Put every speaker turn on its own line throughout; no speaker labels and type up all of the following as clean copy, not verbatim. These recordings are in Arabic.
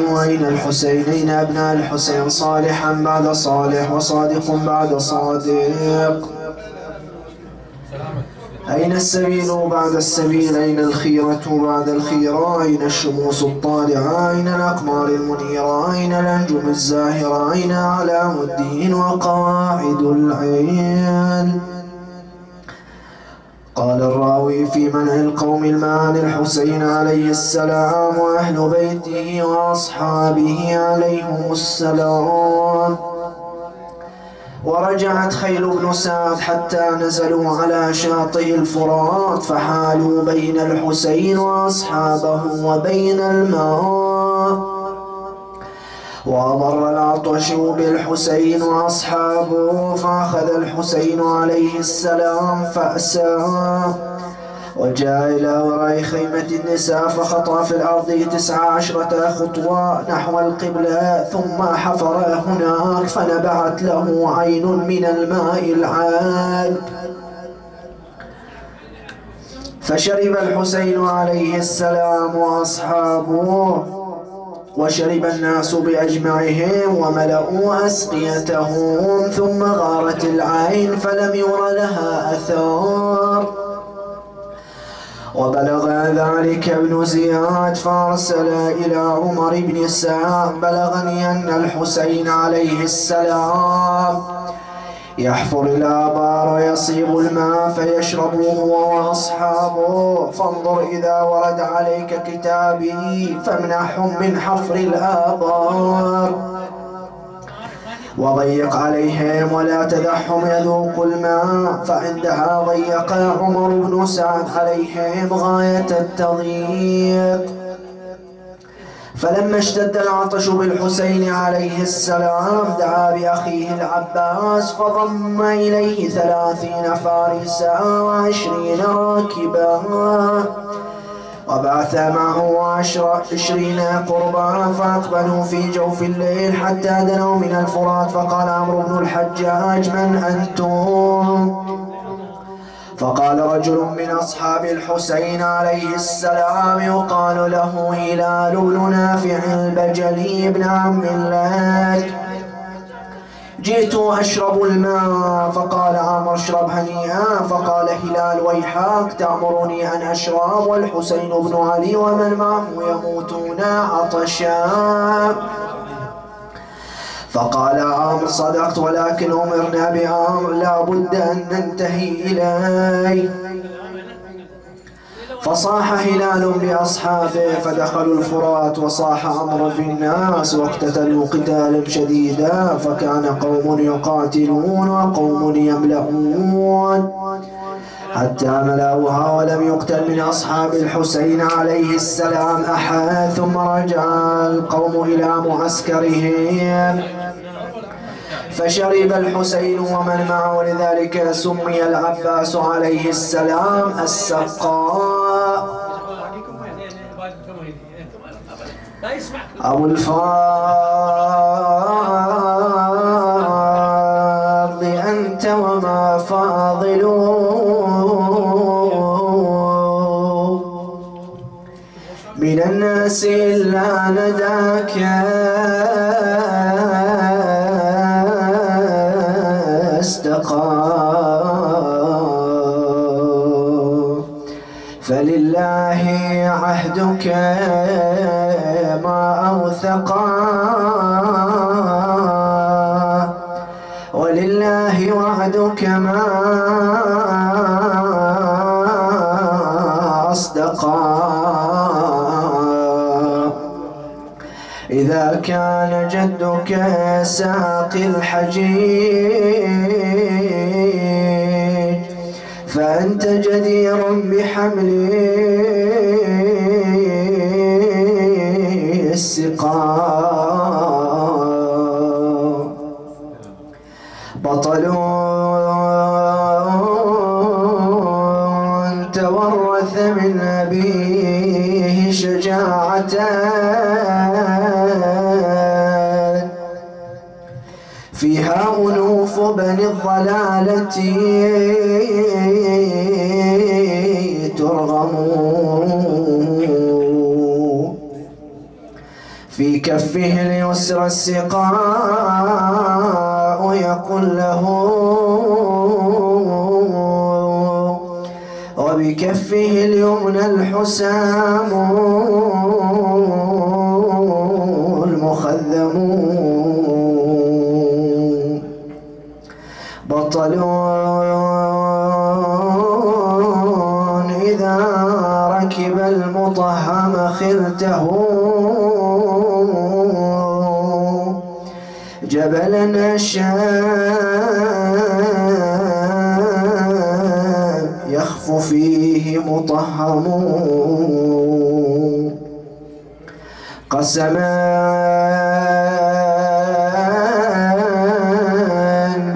سألوا أين الحسين، أين أبناء الحسين، صالحا بعد صالح وصادق بعد صادق. أين السبيل بعد السبيل، أين الخيرة بعد الخيرة، أين الشموس الطالعة، أين الأقمار المنيرة، أين الأنجم الزاهرة، أين أعلام الدين وقواعد العلم. قال الراوي في منع القوم الماء الحسين عليه السلام وأهل بيته وأصحابه عليهم السلام. ورجعت خيل بن سعد حتى نزلوا على شاطئ الفرات فحالوا بين الحسين وأصحابه وبين الماء. وأمر العطش بالحسين وأصحابه فأخذ الحسين عليه السلام فأساه وجاء إلى وراء خيمة النساء فخطأ في الأرض 19 خطوة نحو القبلة ثم حفر هناك فنبعت له عين من الماء العذب فشرب الحسين عليه السلام وأصحابه وشرب الناس بأجمعهم وملأوا أسقيتهم ثم غارت العين فلم ير لها أثار. وبلغ ذلك ابن زياد فأرسل إلى عمر بن سعد بلغني أن الحسين عليه السلام يحفر الآبار ويصيب الماء فيشربه هو وأصحابه فانظر إذا ورد عليك كتابي فامنحهم من حفر الآبار وضيق عليهم ولا تدعهم يذوقوا الماء. فعندها ضيق عمر بن سعد عليهم غاية التضييق. فلما اشتد العطش بالحسين عليه السلام دعا بأخيه العباس فضم إليه 30 فارسا و20 راكبا وبعث معه 20 قربا فأقبلوا في جوف الليل حتى دنوا من الفرات. فقال عمرو بن الحجاج من أنتم؟ فقال رجل من أصحاب الحسين عليه السلام يقال له هلال بن نافع البجلي بن عم لك جئت أشرب الماء. فقال عمرو اشرب هنيئا. فقال هلال ويحك تأمرني أن أشرب والحسين بن علي ومن معه يموتون عطشا. فقال عمرو صدقت ولكن أمرنا بأمر لا بد أن ننتهي إليه. فصاح هلال بأصحابه فدخلوا الفرات وصاح عمرو بالناس واقتتلوا قتالا شديدا فكان قوم يقاتلون وقوم يملؤون حتى ملأوها ولم يقتل من أصحاب الحسين عليه السلام أحد. ثم رجع القوم إلى معسكرهم فشرب الحسين ومن معه لذلك سمي العباس عليه السلام السقاء. أبو الفاضل أنت وما فاضل من الناس إلا نداك استقى فلله عهدك ما أوثقا ولله وعدك ما أصدقا. إذا كان جدك ساقي الحجيج فأنت جدير بحمل السقاء. بطل تورث من أبيه شجاعة فيها أنوف بني الضلالة ترغم في وبكفه اليسرى السقاء يقول له، وبكفه اليمنى الحسام المخذم، بطل إذا ركب المطهم خرته، جبلا الشام يخف فيه مطهم، قسمان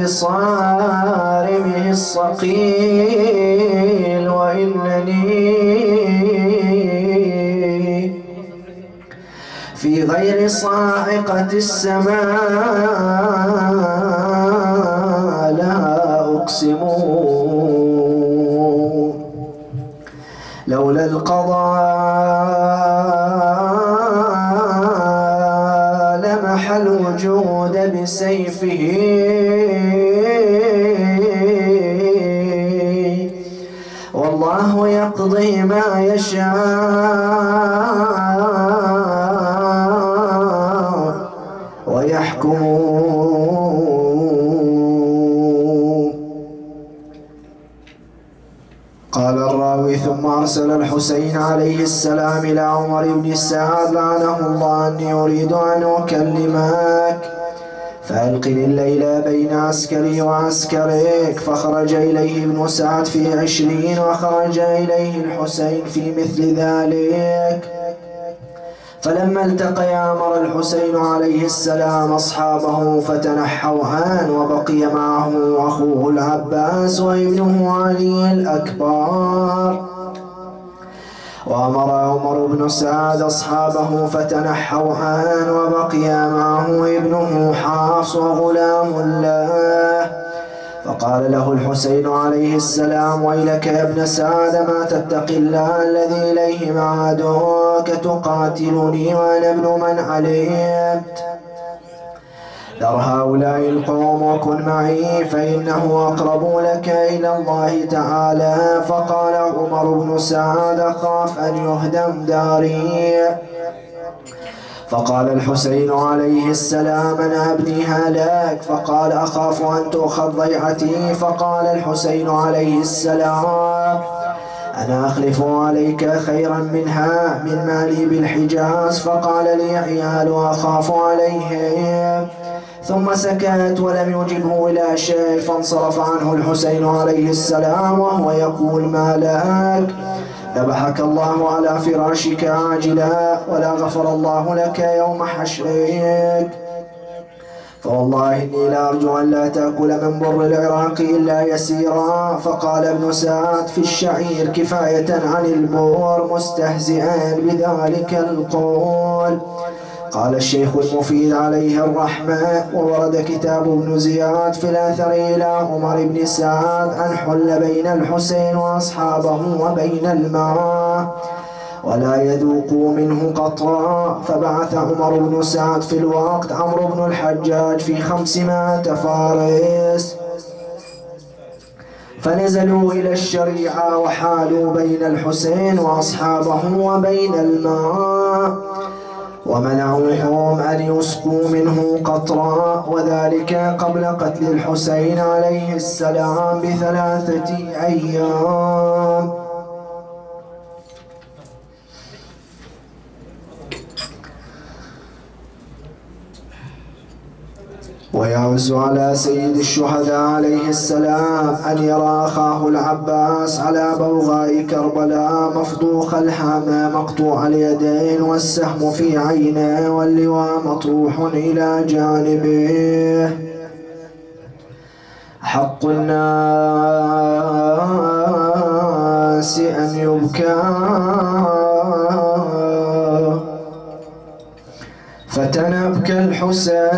بصارمه الصقيل، وإنني في غير صاعقة السماء لا أقسم، لولا القضاء لمح الوجود بسيفه، والله يقضي ما يشاء ويحكم. قال الراوي: ثم أرسل الحسين عليه السلام إلى عمر بن سعد لعنه الله أني أريد أن أكلمك فألقني الليلة بين عسكري وعسكرك. فخرج إليه ابن سعد في 20 وخرج إليه الحسين في مثل ذلك. فلما التقيا أمر الحسين عليه السلام أصحابه فتنحوا عنه، وبقي معه أخوه العباس وابنه علي الأكبر. وأمر عمر بن سعد أصحابه فتنحوا عنه، وبقي معه ابنه حفص وغلام له. فقال له الحسين عليه السلام: ويلك يا ابن سعد، ما تتقي الله الذي إليه معادك تقاتلني وأنا ابن من علمت. ذر هؤلاء القوم وكن معي فإنه أقرب لك إلى الله تعالى. فقال عمر بن سعد: أخاف أن يهدم داري. فقال الحسين عليه السلام: أنا ابني هلاك. فقال: أخاف أن تؤخذ ضيعتي. فقال الحسين عليه السلام: أنا أخلف عليك خيرا منها من مالي بالحجاز. فقال لي عيال أخاف عليهم. ثم سكت ولم يجبه إلى شيء، فانصرف عنه الحسين عليه السلام وهو يقول: ما لك؟ ذبحك الله على فراشك عاجلا، ولا غفر الله لك يوم حشرك. فوالله إني لأرجو أن لا تأكل من بر العراق إلا يسيرا. فقال ابن سعد في الشعير كفاية عن البر، مستهزئا بذلك القول. قال الشيخ المفيد عليه الرحمة: وورد كتاب ابن زياد في الأثر إلى عمر بن سعد أن حل بين الحسين وأصحابه وبين الماء ولا يذوقوا منه قطرا. فبعث عمر بن سعد في الوقت عمرو بن الحجاج في 500 فارس، فنزلوا إلى الشريعة وحالوا بين الحسين وأصحابه وبين الماء، ومنعوهم أن يسقوا منه قطرا، وذلك قبل قتل الحسين عليه السلام ب3 أيام. ويعز على سيد الشهداء عليه السلام أن يرى أخاه العباس على بوغاء كربلاء مفضوخ الحامى مقطوع اليدين والسهم في عينه واللواء مطروح إلى جانبه. حق الناس أن يبكى فتنبكى الحسين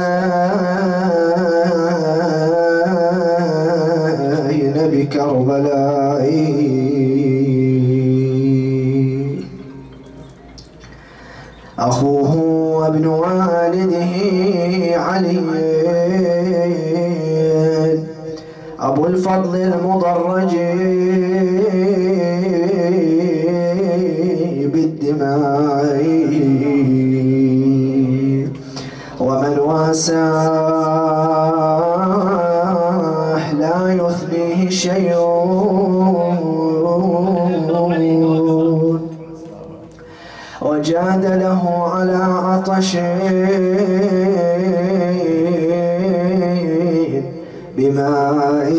بكربلاء. أخوه وابن والده علي أبو الفضل المضرج بالدماء ومن واساه لا يثنيه شيء وجاد له على عطش بماء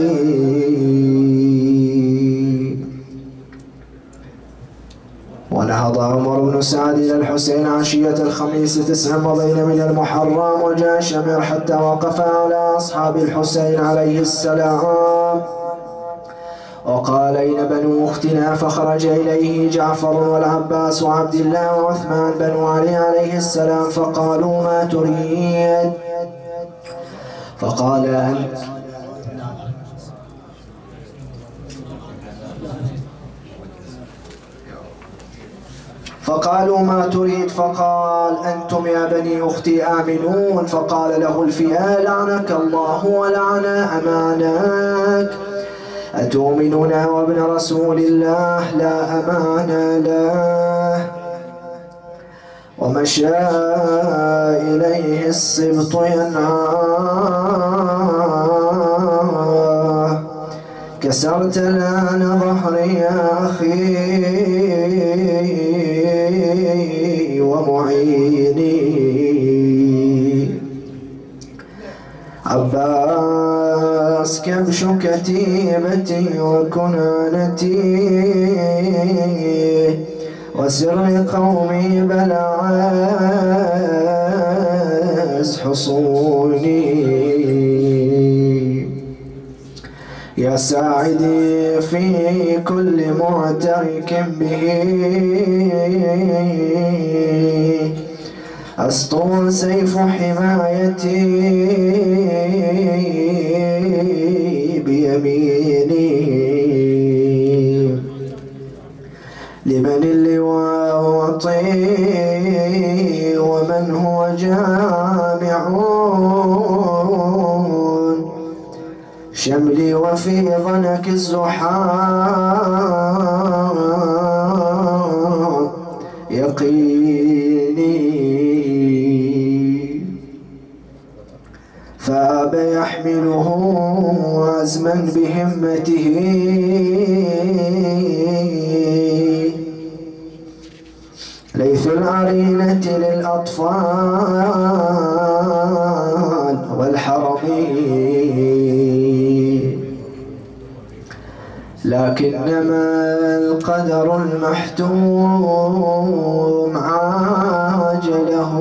ونهض عمر بن سعد إلى الحسين عشية الخميس 9 مضين من المحرم وجاء شمر حتى وقف على أصحاب الحسين عليه السلام وقال أين بنو أختنا؟ فخرج إليه جعفر والعباس وعبد الله وعثمان بنو علي عليه السلام فقالوا ما تريد؟ فقالوا ما تريد؟ فقال أنتم يا بني أختي آمنون؟ فقال له الفئة لعنك الله ولعن أمانك أتؤمنون وابن رسول الله لا أمان له. ومشى إليه السبط ينعاه كسرت لان ظهري يا أخي ومعيني عباس كبش كتيبتي وكنانتي وسر قومي بلعاز حصوني يا ساعدي في كل معترك به أسطو سيف حمايتي بيميني لمن اللواء وطي ومن هو جامعون شملي وفي ظنك الزحام يقيني فأبى يحمله عزما بهمته ليث العرينة للأطفال والحرم لكنما القدر المحتوم عاجله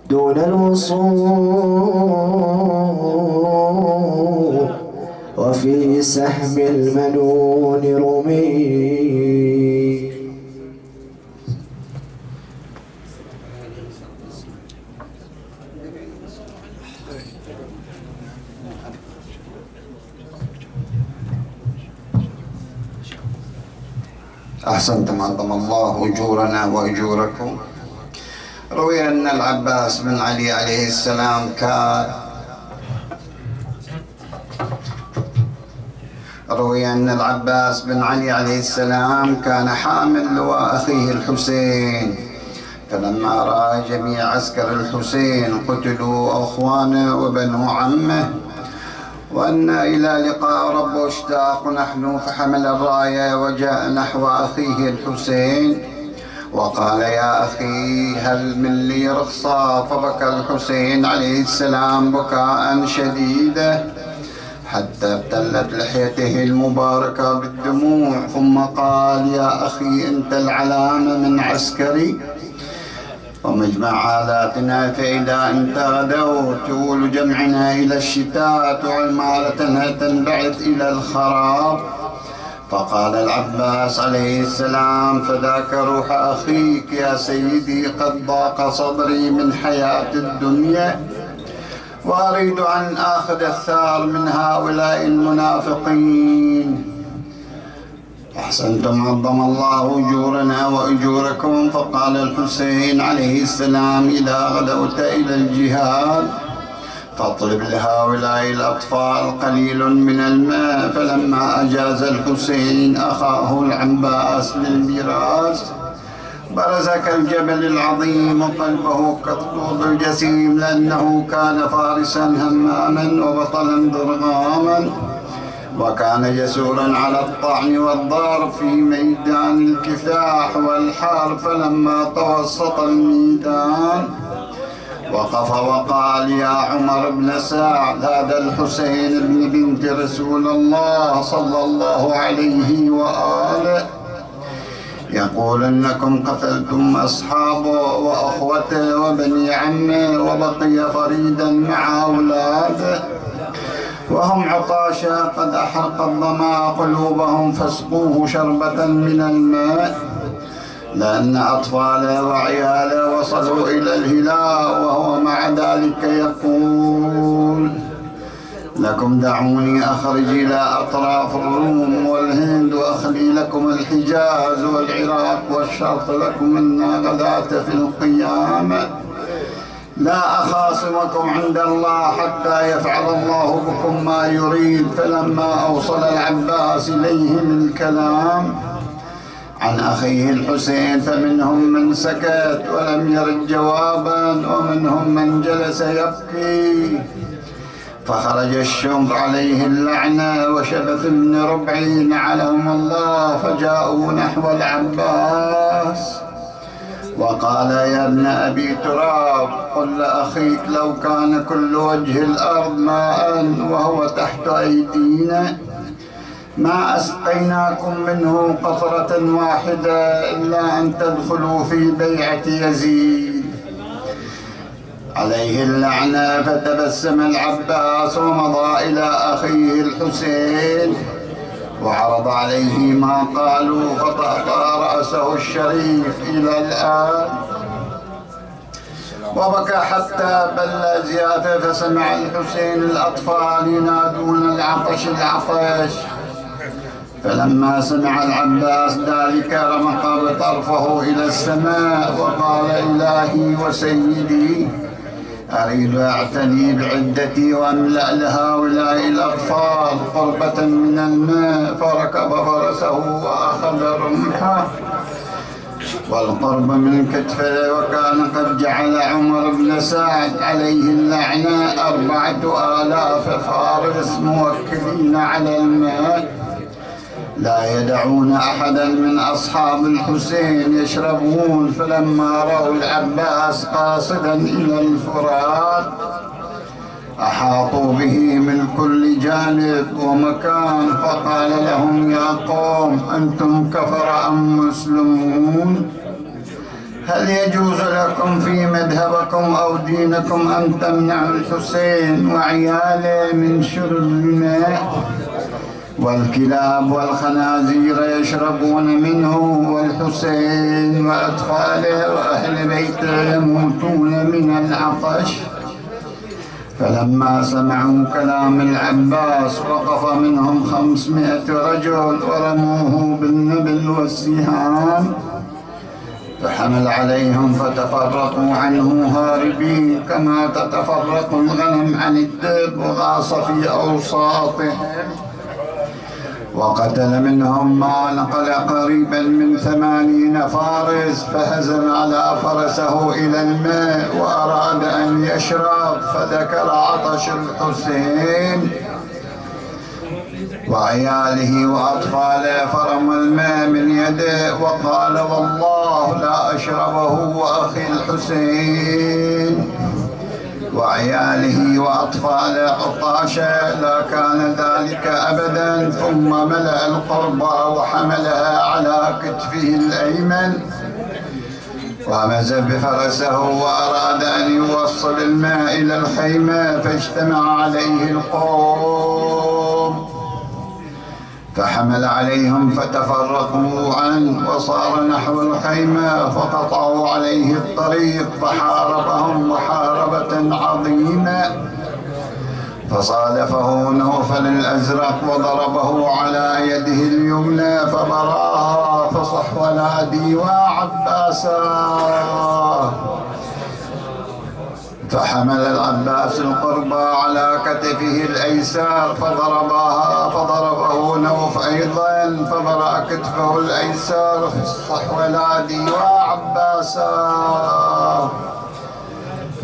دون الوصول وفي سهم المنون رمي.
أحسنتم، عظم الله أجورنا وأجوركم. روي أن العباس بن علي عليه السلام كان حامل لواء أخيه الحسين، فلما رأى جميع عسكر الحسين قتلوا أخوانه وبنو عمه وأن إلى لقاء ربه اشتاق نحن، فحمل الراية وجاء نحو أخيه الحسين وقال يا أخي هل من لي رخصة؟ فبكى الحسين عليه السلام بكاء شديدا حتى ابتلت لحيته المباركة بالدموع، ثم قال يا أخي أنت العلامة من عسكري ومجمع آلاتنا، فإذا أنت غدوت تؤول جمعنا إلى الشتات وعمارتنا تنبعث إلى الخراب. فقال العباس عليه السلام فداك روح أخيك يا سيدي، قد ضاق صدري من حياة الدنيا وأريد أن آخذ الثار من هؤلاء المنافقين. أحسنتم عظم الله أجورنا وأجوركم. فقال الحسين عليه السلام: إذا غدوت إلى الجهاد فاطلب لهؤلاء الأطفال قليل من الماء. فلما أجاز الحسين أخاه العباس للميراث برز كالجبل العظيم وقلبه كالطود الجسيم، لأنه كان فارسا هماما وبطلا ضرغاما، وكان جسورا على الطعن والضرب في ميدان الكفاح والحرب. فلما توسط الميدان وقف وقال: يا عمر بن سعد، هذا الحسين بن بنت رسول الله صلى الله عليه وآله يقول إنكم قتلتم أصحابه وأخوته وبني عمه، وبقي فريدا مع أولاده وهم عطاشا قد أحرق الظما قلوبهم، فاسقوه شربة من الماء، لأن أطفاله وعياله وصلوا إلى الهلال وهو مع ذلك يقول: لكم دعوني أخرج إلى أطراف الروم والهند وأخلي لكم الحجاز والعراق، والشرط لكم أن غداة في القيامة لا أخاصمكم عند الله حتى يفعل الله بكم ما يريد. فلما أوصل العباس إليهم الكلام عن أخيه الحسين فمنهم من سكت ولم يرد جوابا، ومنهم من جلس يبكي. فخرج الشمر عليه اللعنة وشبث بن ربعي نعلهم الله، فجاءوا نحو العباس وقال: يا ابن أبي تراب، قل لأخيك لو كان كل وجه الأرض ماء وهو تحت أيدينا ما أسقيناكم منه قطرة واحدة إلا أن تدخلوا في بيعة يزيد عليه اللعنة. فتبسم العباس ومضى إلى أخيه الحسين وعرض عليه ما قالوا، فطأطأ رأسه الشريف إلى الآن وبكى حتى بل زيافه. فسمع الحسين الأطفال ينادون: العطش العطش. فلما سمع العباس ذلك رمق بطرفه إلى السماء وقال: إلهي وسيدي، أريد أعتني بعدتي وأملأ لهؤلاء الأطفال قربة من الماء. فركب فرسه وأخذ رمحه والقرب من كتفه، وكان قد جعل عمر بن سعد عليه اللعنة 4000 فارس موكلين على الماء لا يدعون أحدا من أصحاب الحسين يشربون. فلما رأوا العباس قاصدا إلى الفرات أحاطوا به من كل جانب ومكان، فقال لهم: يا قوم، أنتم كفر أم مسلمون؟ هل يجوز لكم في مذهبكم أو دينكم أن تمنعوا الحسين وعياله من شرب الماء؟ والكلاب والخنازير يشربون منه، والحسين وأطفاله وأهل بيته يموتون من العطش. فلما سمعوا كلام العباس وقف منهم 500 رجل ورموه بالنبل والسهام، فحمل عليهم فتفرقوا عنه هاربين كما تتفرق الغنم عن الدب، وغاص في أوساطهم وقتل منهم ما نقل قريبا من 80 فارس. فهزم على فرسه إلى الماء وأراد أن يشرب، فذكر عطش الحسين وعياله وأطفاله فرمى الماء من يده وقال: والله لا أشربه وأخي الحسين وعياله وأطفاله عطاشا، لا كان ذلك أبدا. ثم ملأ القربة وحملها على كتفه الأيمن ومز بفرسه وأراد أن يوصل الماء إلى الخيمة، فاجتمع عليه القوم فحمل عليهم فتفرقوا عنه وصار نحو الخيمة، فقطعوا عليه الطريق فحاربهم محاربة عظيمة. فصادفه نوفل الأزرق وضربه على يده اليمنى فبراها فصح ونادي وعباسا. فحمل العباس القربى على كتفه الأيسر فضربه نوف أيضا فبرأ كتفه الأيسر فصح ونادي وعباسا.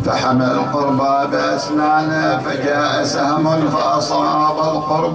فحمل القربى بأسنانه فجاء سهم فأصاب القربى